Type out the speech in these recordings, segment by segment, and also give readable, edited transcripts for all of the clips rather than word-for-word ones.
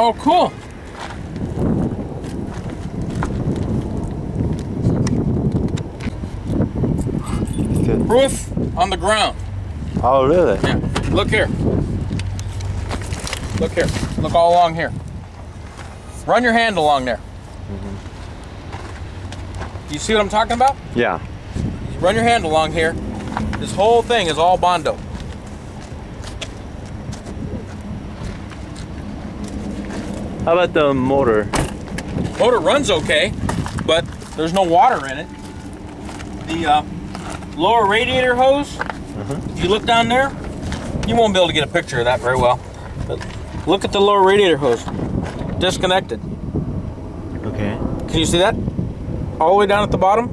Oh, cool. Roof on the ground. Oh, really? Yeah. Look here. Look here. Look all along here. Run your hand along there. Do you see what I'm talking about? Yeah. Run your hand along here. This whole thing is all Bondo. How about the motor? Motor runs okay, but there's no water in it. The lower radiator hose, if you look down there, you won't be able to get a picture of that very well. But look at the lower radiator hose. Disconnected. Okay. Can you see that? All the way down at the bottom?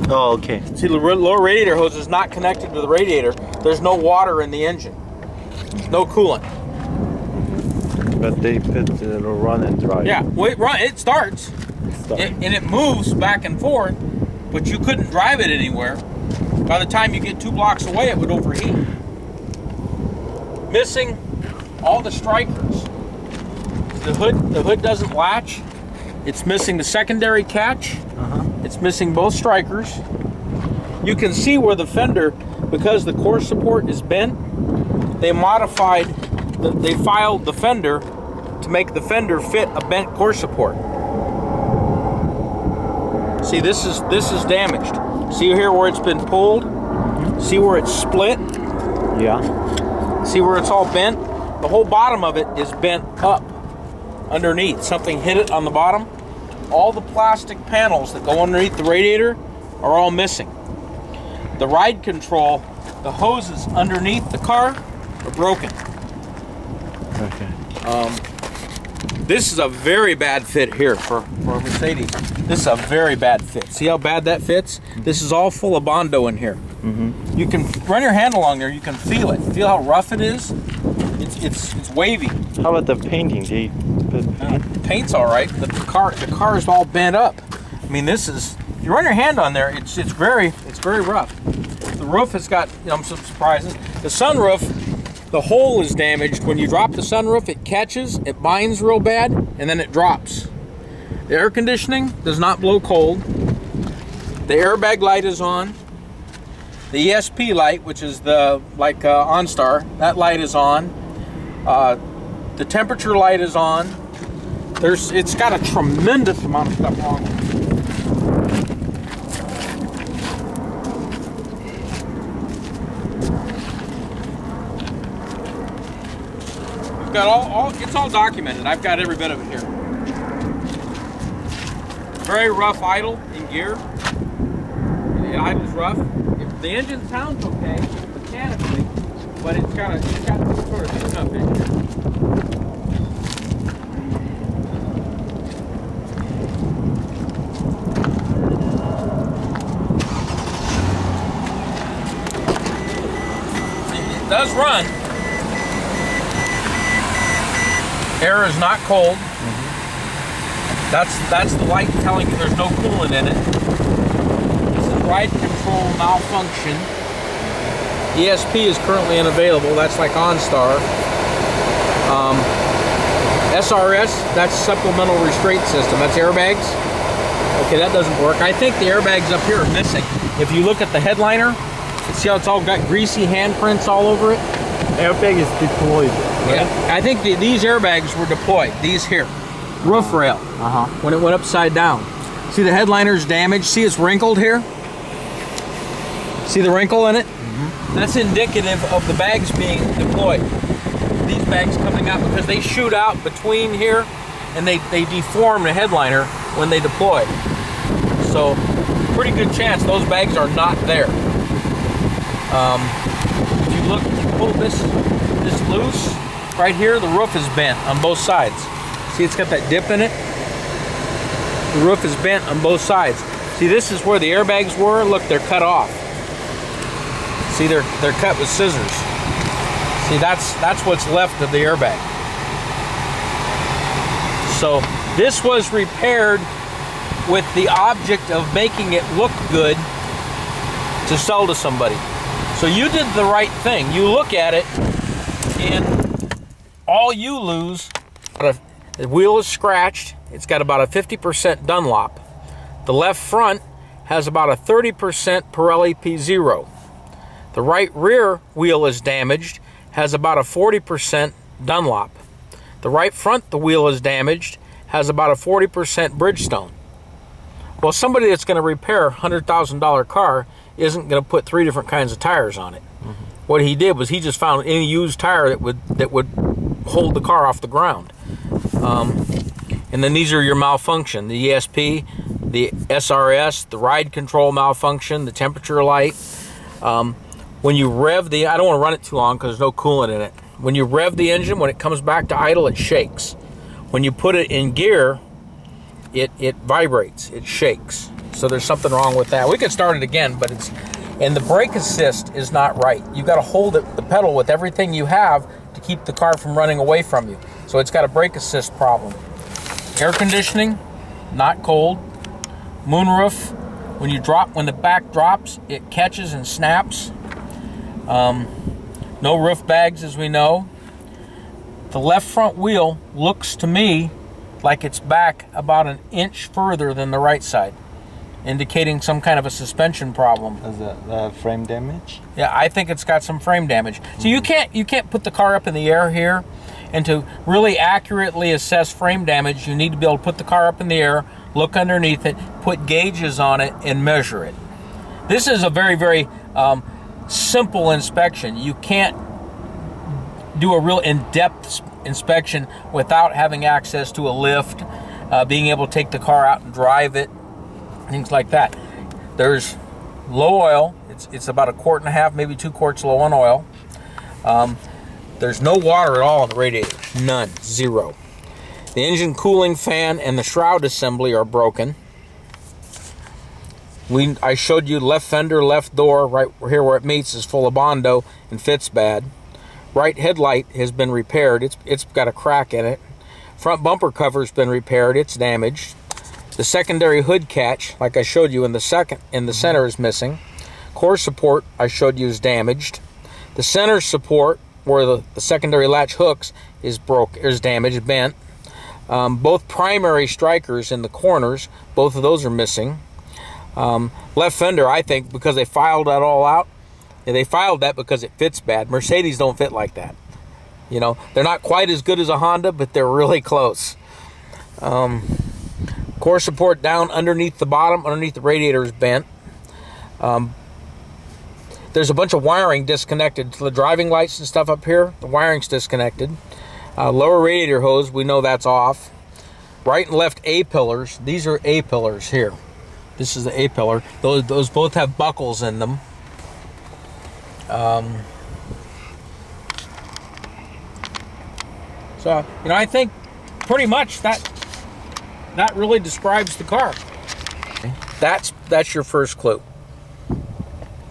Oh, okay. See, the lower radiator hose is not connected to the radiator. There's no water in the engine. No coolant. But they put it'll run and drive. Yeah, well, it starts. And it moves back and forth, but you couldn't drive it anywhere. By the time you get 2 blocks away, it would overheat. Missing all the strikers. The hood doesn't latch. It's missing the secondary catch. It's missing both strikers. You can see where the fender, because the core support is bent, they filed the fender to make the fender fit a bent core support. See, this is damaged. See here where it's been pulled? See where it's split? Yeah. See where it's all bent? The whole bottom of it is bent up underneath. Something hit it on the bottom. All the plastic panels that go underneath the radiator are all missing. The ride control, the hoses underneath the car are broken. Okay. This is a very bad fit here for a Mercedes. This is a very bad fit. See how bad that fits? This is all full of Bondo in here. You can run your hand along there. You can feel it. Feel how rough it is? It's wavy. How about the painting? They put paint? Paint's all right, but the car is all bent up. I mean, this is, if you run your hand on there, it's very rough. The roof has got, some surprises. The sunroof, the hole is damaged. When you drop the sunroof, it catches, it binds real bad, and then it drops. The air conditioning does not blow cold. The airbag light is on. The ESP light, which is the OnStar, that light is on. The temperature light is on. It's got a tremendous amount of stuff wrong with it. We've got it's all documented. I've got every bit of it here. Very rough idle in gear. The idle's rough. The engine sounds okay mechanically, but it's got some sort of tune-up issue. It does run. Air is not cold. That's the light telling you there's no coolant in it. This is ride control malfunction. ESP is currently unavailable. That's like OnStar. SRS, that's supplemental restraint system. That's airbags. Okay, that doesn't work. I think the airbags up here are missing. If you look at the headliner, see how it's all got greasy handprints all over it? Airbag is deployed. Right? Yeah, I think these airbags were deployed. These here, roof rail, when it went upside down. See the headliner's damaged. See it's wrinkled here. See the wrinkle in it? That's indicative of the bags being deployed. These bags coming out because they shoot out between here and they deform the headliner when they deploy. So pretty good chance those bags are not there. If you look, you pull this loose, right here the roof is bent on both sides. See it's got that dip in it? The roof is bent on both sides. See, this is where the airbags were. Look, they're cut off. See, they're cut with scissors. See, that's what's left of the airbag. So this was repaired with the object of making it look good to sell to somebody. So you did the right thing. You look at it and all you lose The wheel is scratched. It's got about a 50% Dunlop. The left front has about a 30% Pirelli P0. The right rear wheel is damaged, has about a 40% Dunlop. The right front, the wheel is damaged, has about a 40% Bridgestone. Well, somebody that's going to repair a $100,000 car isn't going to put 3 different kinds of tires on it. What he did was he just found any used tire that would hold the car off the ground. And then these are your malfunction: the ESP, the SRS, the ride control malfunction, the temperature light. When you rev the, I don't want to run it too long because there's no coolant in it. When you rev the engine, when it comes back to idle, it shakes. When you put it in gear, it vibrates, it shakes. So there's something wrong with that. We could start it again, but and the brake assist is not right. You got to hold the pedal with everything you have to keep the car from running away from you. So it's got a brake assist problem. Air conditioning, not cold. Moonroof, when the back drops, it catches and snaps. No roof bags, as we know. The left front wheel looks to me like it's back about an inch further than the right side, indicating some kind of a suspension problem. Is that frame damage? Yeah, I think it's got some frame damage. So you can't put the car up in the air here, and to really accurately assess frame damage, you need to be able to put the car up in the air, look underneath it, put gauges on it, and measure it. This is a very, very simple inspection. You can't do a real in-depth inspection without having access to a lift, being able to take the car out and drive it, things like that. There's low oil. It's about 1.5 quarts, maybe 2 quarts low on oil. There's no water at all in the radiator. None. Zero. The engine cooling fan and the shroud assembly are broken. I showed you left fender, left door, right here where it meets is full of Bondo and fits bad. Right headlight has been repaired. It's got a crack in it. Front bumper cover's been repaired. It's damaged. The secondary hood catch, like I showed you in the center, is missing. Core support, I showed you, is damaged. The center support, where the secondary latch hooks, is damaged, bent. Both primary strikers in the corners, both of those are missing. Left fender, I think, because they filed that all out, and they filed that because it fits bad. Mercedes don't fit like that. You know, they're not quite as good as a Honda, but they're really close. Core support down underneath the bottom, underneath the radiator, is bent. There's a bunch of wiring disconnected to the driving lights and stuff up here. The wiring's disconnected. Lower radiator hose, we know that's off. Right and left A-pillars. These are A-pillars here. This is the A-pillar. Those both have buckles in them. So, you know, I think pretty much that really describes the car. That's your first clue.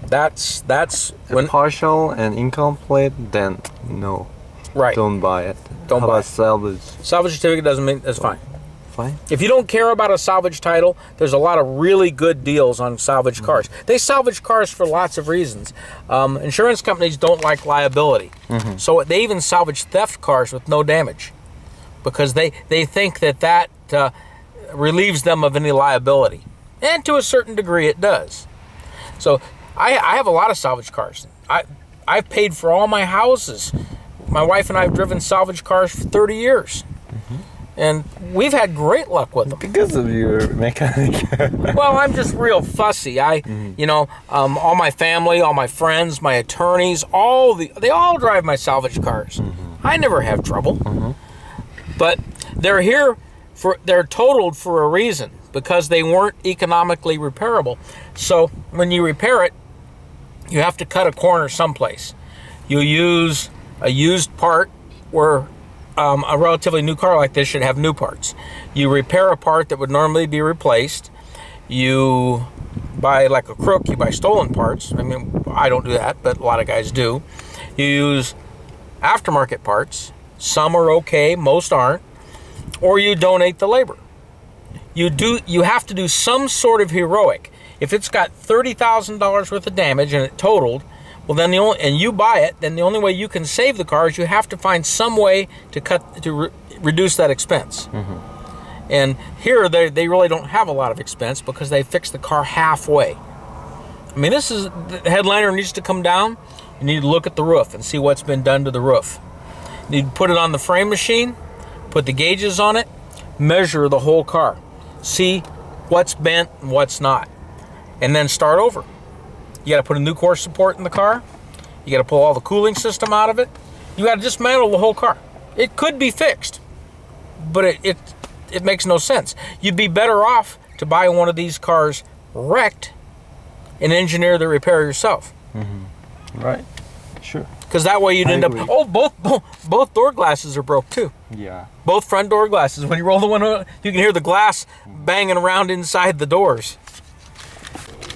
That's when partial and incomplete, then no. Right. Don't buy it. Don't buy it. Salvage. Salvage certificate doesn't mean that's fine. Fine. If you don't care about a salvage title, there's a lot of really good deals on salvage cars. They salvage cars for lots of reasons. Insurance companies don't like liability. So they even salvage theft cars with no damage because they think that relieves them of any liability. And to a certain degree it does. So I have a lot of salvage cars. I've paid for all my houses. My wife and I have driven salvage cars for 30 years. And we've had great luck with them. Because of your mechanic. Well, I'm just real fussy. You know, all my family, all my friends, my attorneys, they all drive my salvage cars. I never have trouble. But they're totaled for a reason, because they weren't economically repairable. So when you repair it, you have to cut a corner someplace. You use a used part where a relatively new car like this should have new parts. You repair a part that would normally be replaced. You buy, like a crook, you buy stolen parts. I mean, I don't do that, but a lot of guys do. You use aftermarket parts. Some are okay, most aren't. Or you donate the labor. You have to do some sort of heroic. If it's got $30,000 worth of damage and it totaled, well, then and you buy it, then the only way you can save the car is you have to find some way to reduce that expense. And here they really don't have a lot of expense because they fix the car halfway. I mean, this is, the headliner needs to come down. You need to look at the roof and see what's been done to the roof. You need to put it on the frame machine, put the gauges on it, measure the whole car, see what's bent and what's not, and then start over. You got to put a new core support in the car. You got to pull all the cooling system out of it. You got to dismantle the whole car. It could be fixed, but it makes no sense. You'd be better off to buy one of these cars wrecked and engineer the repair yourself. Right. Sure. Because that way you'd end up. Oh, both door glasses are broke too. Yeah. Both front door glasses. When you roll the window, you can hear the glass banging around inside the doors.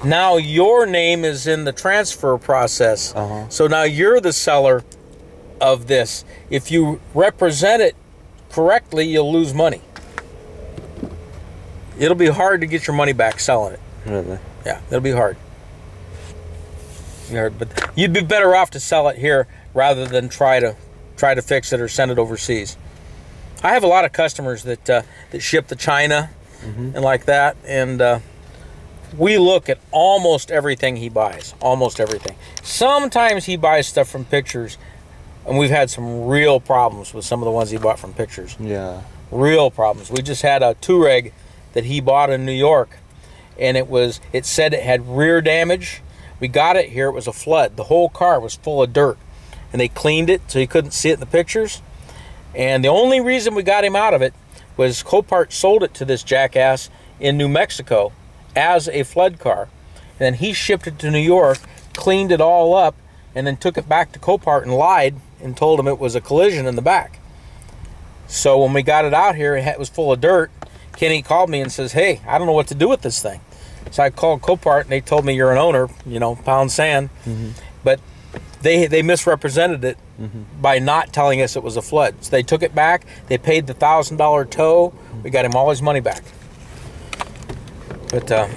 Now your name is in the transfer process. So now you're the seller of this. If you represent it correctly, you'll lose money. It'll be hard to get your money back selling it. Really? Yeah, it'll be hard. But you'd be better off to sell it here rather than try to fix it or send it overseas. I have a lot of customers that ship to China and like that, and we look at almost everything he buys, almost everything. Sometimes he buys stuff from pictures, and we've had some real problems with some of the ones he bought from pictures. Yeah. Real problems. We just had a Touareg that he bought in New York, and it said it had rear damage. We got it here, it was a flood. The whole car was full of dirt, and they cleaned it so you couldn't see it in the pictures. And the only reason we got him out of it was Copart sold it to this jackass in New Mexico as a flood car. And then he shipped it to New York, cleaned it all up, and then took it back to Copart and lied and told him it was a collision in the back. So when we got it out here, it was full of dirt. Kenny called me and says, hey, I don't know what to do with this thing. So I called Copart, and they told me, you're an owner, you know, pound sand. But they misrepresented it by not telling us it was a flood. So they took it back. They paid the $1,000 tow. We got him all his money back. But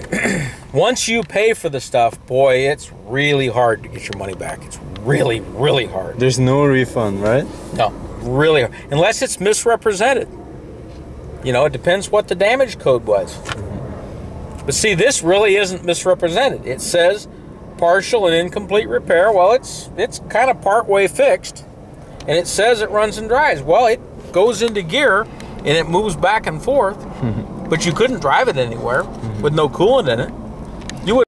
once you pay for the stuff, boy, it's really hard to get your money back. It's really, really hard. There's no refund, right? No, really hard. Unless it's misrepresented. You know, it depends what the damage code was. But see, this really isn't misrepresented. It says partial and incomplete repair. Well, it's kind of part-way fixed. And it says it runs and drives. Well, it goes into gear and it moves back and forth. But you couldn't drive it anywhere with no coolant in it.